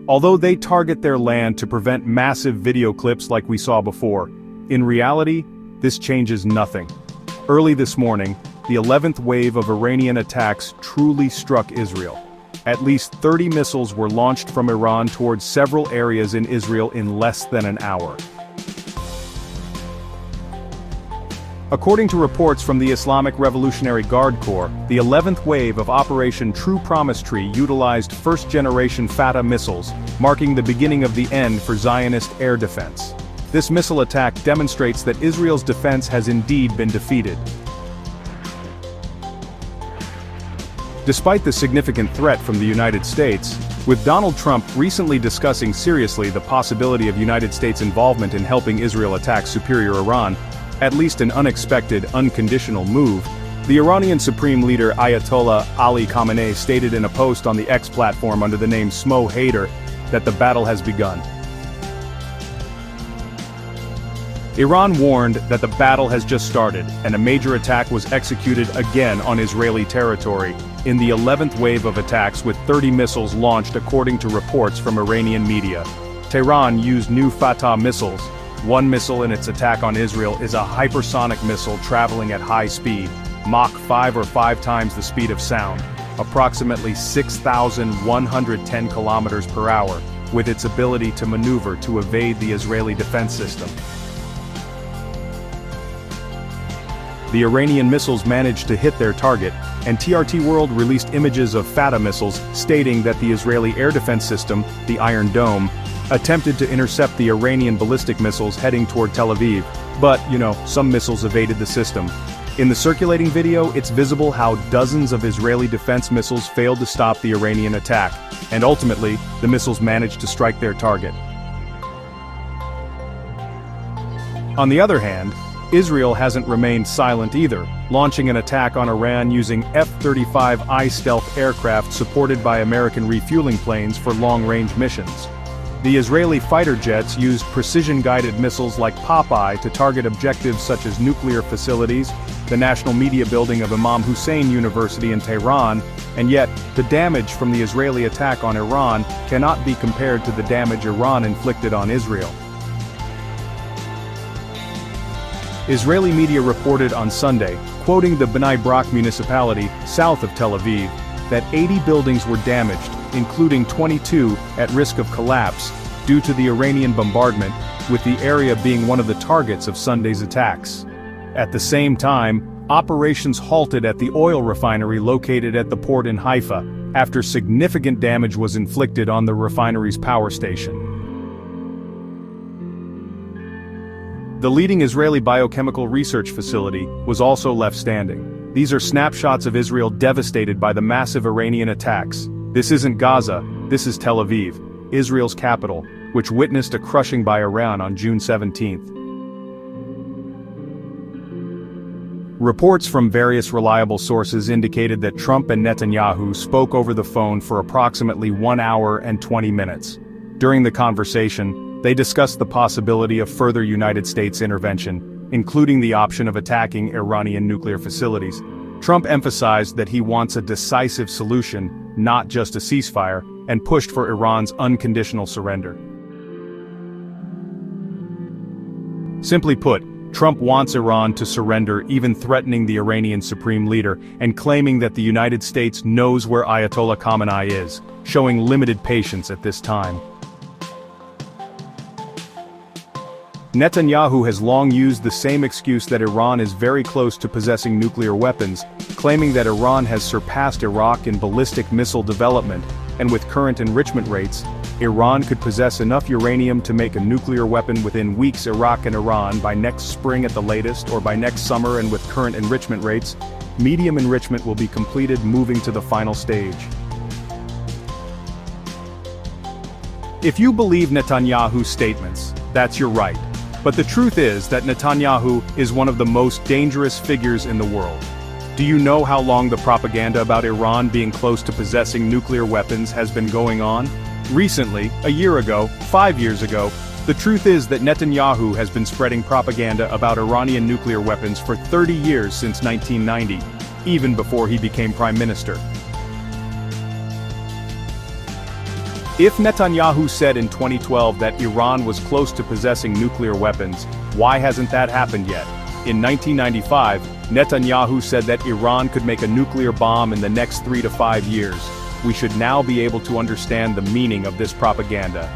Although they target their land to prevent massive video clips like we saw before, in reality, this changes nothing. Early this morning, the 11th wave of Iranian attacks truly struck Israel. At least 30 missiles were launched from Iran towards several areas in Israel in less than an hour. According to reports from the Islamic Revolutionary Guard Corps, the 11th wave of Operation True Promise Tree utilized first-generation Fatah missiles, marking the beginning of the end for Zionist air defense. This missile attack demonstrates that Israel's defense has indeed been defeated. Despite the significant threat from the United States, with Donald Trump recently discussing seriously the possibility of United States involvement in helping Israel attack superior Iran, at least an unexpected, unconditional move, the Iranian Supreme Leader Ayatollah Ali Khamenei stated in a post on the X platform under the name Smo Hader that the battle has begun. Iran warned that the battle has just started, and a major attack was executed again on Israeli territory, in the 11th wave of attacks with 30 missiles launched according to reports from Iranian media. Tehran used new Fatah missiles. One missile in its attack on Israel is a hypersonic missile traveling at high speed, Mach 5 or 5 times the speed of sound, approximately 6,110 kilometers per hour, with its ability to maneuver to evade the Israeli defense system. The Iranian missiles managed to hit their target, and TRT World released images of Fatah missiles stating that the Israeli air defense system, the Iron Dome, attempted to intercept the Iranian ballistic missiles heading toward Tel Aviv, but, some missiles evaded the system. In the circulating video, it's visible how dozens of Israeli defense missiles failed to stop the Iranian attack, and ultimately, the missiles managed to strike their target. On the other hand, Israel hasn't remained silent either, launching an attack on Iran using F-35I stealth aircraft supported by American refueling planes for long-range missions. The Israeli fighter jets used precision-guided missiles like Popeye to target objectives such as nuclear facilities, the national media building of Imam Hussein University in Tehran, and yet, the damage from the Israeli attack on Iran cannot be compared to the damage Iran inflicted on Israel. Israeli media reported on Sunday, quoting the Bnei Brak municipality, south of Tel Aviv, that 80 buildings were damaged, including 22 at risk of collapse, due to the Iranian bombardment, with the area being one of the targets of Sunday's attacks. At the same time, operations halted at the oil refinery located at the port in Haifa, after significant damage was inflicted on the refinery's power station. The leading Israeli biochemical research facility was also left standing. These are snapshots of Israel devastated by the massive Iranian attacks. This isn't Gaza, this is Tel Aviv, Israel's capital, which witnessed a crushing by Iran on June 17th. Reports from various reliable sources indicated that Trump and Netanyahu spoke over the phone for approximately 1 hour and 20 minutes. During the conversation, they discussed the possibility of further United States intervention, including the option of attacking Iranian nuclear facilities. Trump emphasized that he wants a decisive solution, not just a ceasefire, and pushed for Iran's unconditional surrender. Simply put, Trump wants Iran to surrender, even threatening the Iranian supreme leader, and claiming that the United States knows where Ayatollah Khamenei is, showing limited patience at this time. Netanyahu has long used the same excuse that Iran is very close to possessing nuclear weapons, claiming that Iran has surpassed Iraq in ballistic missile development, and with current enrichment rates, Iran could possess enough uranium to make a nuclear weapon within weeks. Iraq and Iran by next spring at the latest, or by next summer, and with current enrichment rates, medium enrichment will be completed, moving to the final stage. If you believe Netanyahu's statements, that's your right. But the truth is that Netanyahu is one of the most dangerous figures in the world. Do you know how long the propaganda about Iran being close to possessing nuclear weapons has been going on? Recently, a year ago, 5 years ago, the truth is that Netanyahu has been spreading propaganda about Iranian nuclear weapons for 30 years since 1990, even before he became prime minister. If Netanyahu said in 2012 that Iran was close to possessing nuclear weapons, why hasn't that happened yet? In 1995, Netanyahu said that Iran could make a nuclear bomb in the next 3 to 5 years. We should now be able to understand the meaning of this propaganda.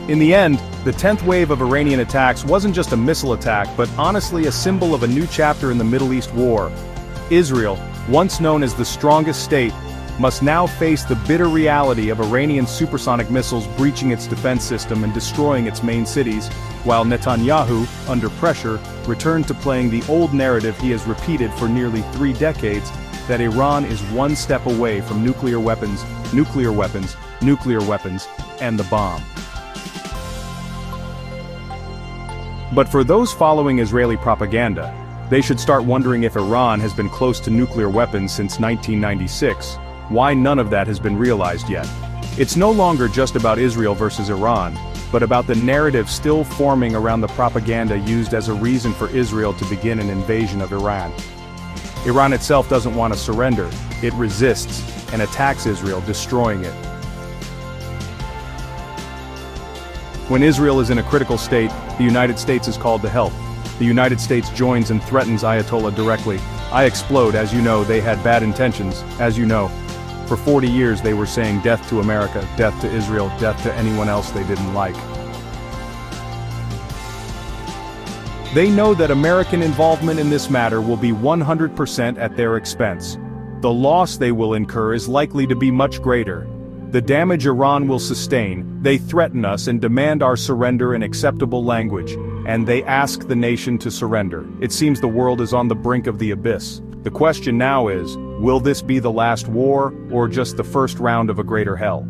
In the end, the 10th wave of Iranian attacks wasn't just a missile attack but honestly a symbol of a new chapter in the Middle East war. Israel, once known as the strongest state, must now face the bitter reality of Iranian supersonic missiles breaching its defense system and destroying its main cities, while Netanyahu, under pressure, returned to playing the old narrative he has repeated for nearly 3 decades, that Iran is one step away from nuclear weapons, and the bomb. But for those following Israeli propaganda, they should start wondering if Iran has been close to nuclear weapons since 1996. Why none of that has been realized yet. It's no longer just about Israel versus Iran, but about the narrative still forming around the propaganda used as a reason for Israel to begin an invasion of Iran. Iran itself doesn't want to surrender, it resists, and attacks Israel, destroying it. When Israel is in a critical state, the United States is called to help. The United States joins and threatens Ayatollah directly. I explode. As you know, they had bad intentions, as you know. For 40 years they were saying death to America, death to Israel, death to anyone else they didn't like. They know that American involvement in this matter will be 100% at their expense. The loss they will incur is likely to be much greater. The damage Iran will sustain, they threaten us and demand our surrender in acceptable language, and they ask the nation to surrender. It seems the world is on the brink of the abyss. The question now is, will this be the last war, or just the first round of a greater hell?